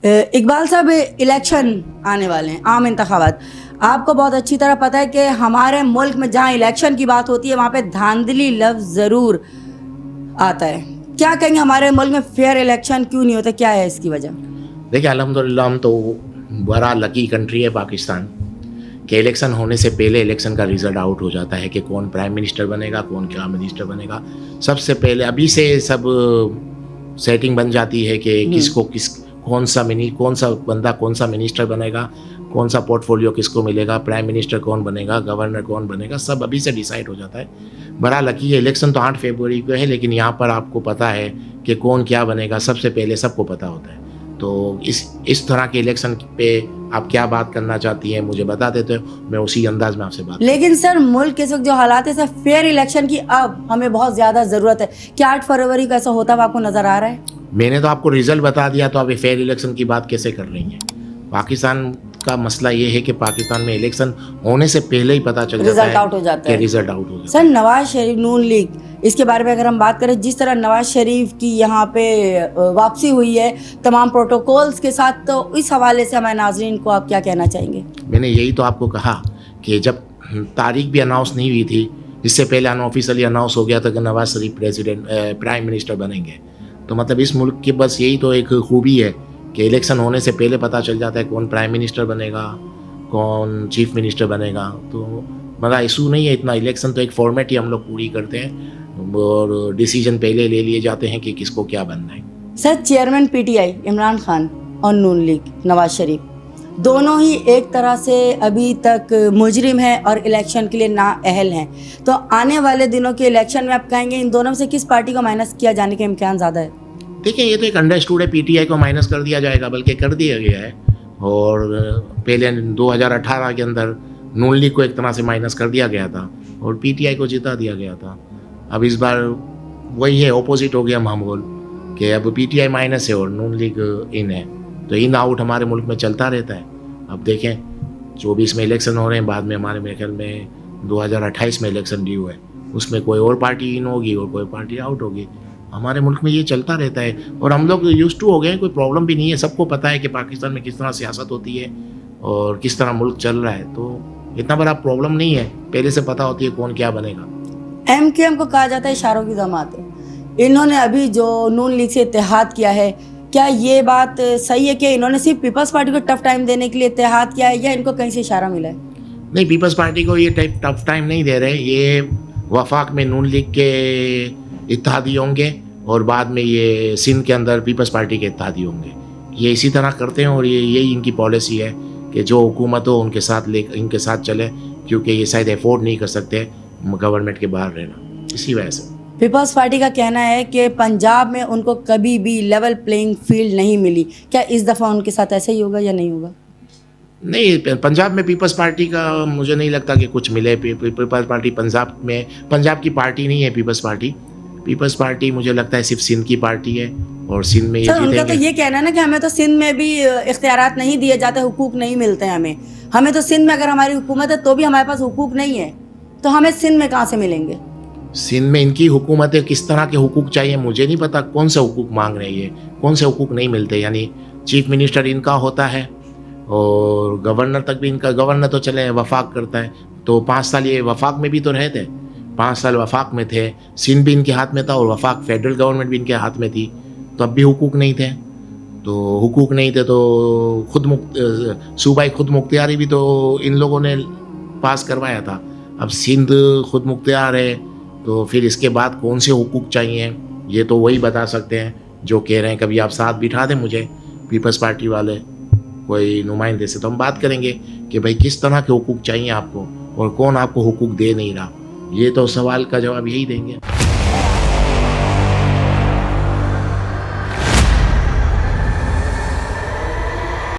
इकबाल साहब, इलेक्शन आने वाले हैं, आम इंतखाबात। आपको बहुत अच्छी तरह पता है कि हमारे मुल्क में जहाँ इलेक्शन की बात होती है वहाँ पे धांधली लफ्ज़ ज़रूर आता है। क्या कहेंगे, हमारे मुल्क में फेयर इलेक्शन क्यों नहीं होता, क्या है इसकी वजह? देखिए, अल्हम्दुलिल्लाह हम तो बड़ा लकी कंट्री है पाकिस्तान के इलेक्शन होने से पहले इलेक्शन का रिज़ल्ट आउट हो जाता है कि कौन प्राइम मिनिस्टर बनेगा, कौन क्या मिनिस्टर बनेगा। सबसे पहले अभी से सब सेटिंग बन जाती है कि किसको कौन सा बंदा कौन सा मिनिस्टर बनेगा, कौन सा पोर्टफोलियो किसको मिलेगा, प्राइम मिनिस्टर कौन बनेगा, गवर्नर कौन बनेगा, सब अभी से डिसाइड हो जाता है। बड़ा लकी है। इलेक्शन तो 8 फरवरी को है, लेकिन यहाँ पर आपको पता है कि कौन क्या बनेगा सबसे पहले सबको पता होता है। तो इस तरह के इलेक्शन पे आप क्या बात करना चाहती हैं मुझे बता देते हो, मैं उसी अंदाज में आपसे बात। लेकिन सर, मुल्क के इस वक्त जो हालात है सर, फेयर इलेक्शन की अब हमें बहुत ज़्यादा ज़रूरत है। क्या 8 फरवरी को ऐसा होता हुआ आपको नज़र आ रहा है? मैंने तो आपको रिजल्ट बता दिया, तो आप फेयर इलेक्शन की बात कैसे कर रही हैं? पाकिस्तान का मसला ये है कि पाकिस्तान में इलेक्शन होने से पहले ही पता चल जाता है, रिजल्ट आउट हो जाता है। रिजल्ट आउट हो जाता है। सर, नवाज शरीफ, नून लीग, इसके बारे में अगर हम बात करें, जिस तरह नवाज शरीफ की यहाँ पे वापसी हुई है तमाम प्रोटोकॉल्स के साथ, तो इस हवाले से हमारे नाजरीन को आप क्या कहना चाहेंगे? मैंने यही तो आपको कहा कि जब तारीख भी अनाउंस नहीं हुई थी, इससे पहले अनऑफिशियली अनाउंस हो गया था कि नवाज शरीफ प्राइम मिनिस्टर बनेंगे। तो मतलब इस मुल्क की बस यही तो एक खूबी है कि इलेक्शन होने से पहले पता चल जाता है कौन प्राइम मिनिस्टर बनेगा, कौन चीफ मिनिस्टर बनेगा। तो बड़ा इशू नहीं है इतना। इलेक्शन तो एक फॉर्मेट ही हम लोग पूरी करते हैं और डिसीजन पहले ले लिए जाते हैं कि किसको क्या बनना है। Sir, chairman PTI Imran Khan और नून लीग नवाज शरीफ दोनों ही एक तरह से अभी तक मुजरिम हैं और इलेक्शन के लिए नाअहल हैं। तो आने वाले दिनों के इलेक्शन में आप कहेंगे इन दोनों में से किस पार्टी को माइनस किया जाने के इम्कान ज़्यादा है? देखिए, ये तो एक अंडरस्टूड है, पीटीआई को माइनस कर दिया जाएगा, बल्कि कर दिया गया है। और पहले 2018 के अंदर नून लीग को एक तरह से माइनस कर दिया गया था और पीटीआई को जिता दिया गया था। अब इस बार वही है, ऑपोजिट हो गया मामूल कि अब पीटीआई माइनस है और नून लीग इन है। तो इन आउट हमारे मुल्क में चलता रहता है। अब देखें, 24 में इलेक्शन हो रहे हैं, बाद में हमारे मेरे ख्याल में 2028 में इलेक्शन ड्यू है, उसमें कोई और पार्टी इन होगी और कोई पार्टी आउट होगी। हमारे मुल्क में ये चलता रहता है और हम लोग यूज्ड टू हो गए हैं, कोई प्रॉब्लम भी नहीं है। सबको पता है कि पाकिस्तान में किस तरह सियासत होती है और किस तरह मुल्क चल रहा है, तो इतना बड़ा प्रॉब्लम नहीं है। पहले से पता होती है कौन क्या बनेगा। एमकेएम को कहा जाता है इशारों की जमात है। इन्होंने अभी जो नून लीग से इत्तेहाद किया है, क्या ये बात सही है कि इन्होंने सिर्फ पीपल्स पार्टी को टफ टाइम देने के लिए इत्तेहाद किया है या इनको कहीं से इशारा मिला है? नहीं, पीपल्स पार्टी को ये टफ टाइम नहीं दे रहे। ये वफाक में नून लीग के इत्तेहादी होंगे और बाद में ये सिंध के अंदर पीपल्स पार्टी के इत्तेहादी होंगे। ये इसी तरह करते हैं और यही इनकी पॉलिसी है कि जो हुकूमत हो इनके साथ चले, क्योंकि ये शायद अफोर्ड नहीं कर सकते गवर्नमेंट के बाहर रहना, इसी वजह से। पीपल्स पार्टी का कहना है कि पंजाब में उनको कभी भी लेवल प्लेइंग फील्ड नहीं मिली। क्या इस दफ़ा उनके साथ ऐसा ही होगा या नहीं होगा? नहीं, पंजाब में पीपल्स पार्टी का मुझे नहीं लगता कि कुछ मिले। पीपल्स पार्टी पंजाब की पार्टी नहीं है। पीपल्स पार्टी मुझे लगता है सिर्फ सिंध की पार्टी है और सिंध में ये सर, उनका तो जीतेंगे। ये कहना है ना कि हमें तो सिंध में भी इख्तियारात नहीं दिए जाते, हुकूक नहीं मिलते हैं हमें तो सिंध में अगर हमारी हुकूमत है तो भी हमारे पास हुकूक नहीं है, तो हमें सिंध में कहाँ से मिलेंगे? सिंध में इनकी हुकूमत है, किस तरह के हुकूक चाहिए मुझे नहीं पता, कौन से हुकूक मांग रही है, कौन से हुकूक नहीं मिलते। यानी चीफ मिनिस्टर इनका होता है और गवर्नर तक भी इनका। गवर्नर तो चले वफाक करता है, तो 5 साल ये वफाक में भी तो रहे थे, 5 साल वफाक में थे। सिंध भी इनके हाथ में था और वफाक फेडरल गवर्नमेंट भी इनके हाथ में थी, तो अब भी हुकूक नहीं थे। तो सूबाई खुद मुख्तियारी भी तो इन लोगों ने पास करवाया था। अब सिंध खुद मुख्तियार है, तो फिर इसके बाद कौन से हुकूक चाहिए ये तो वही बता सकते हैं जो कह रहे हैं। कभी आप साथ बिठा दें मुझे पीपल्स पार्टी वाले कोई नुमाइंदे से, तो हम बात करेंगे कि भाई किस तरह के हुकूक चाहिए आपको और कौन आपको हुकूक दे नहीं रहा। ये तो सवाल का जवाब यही देंगे।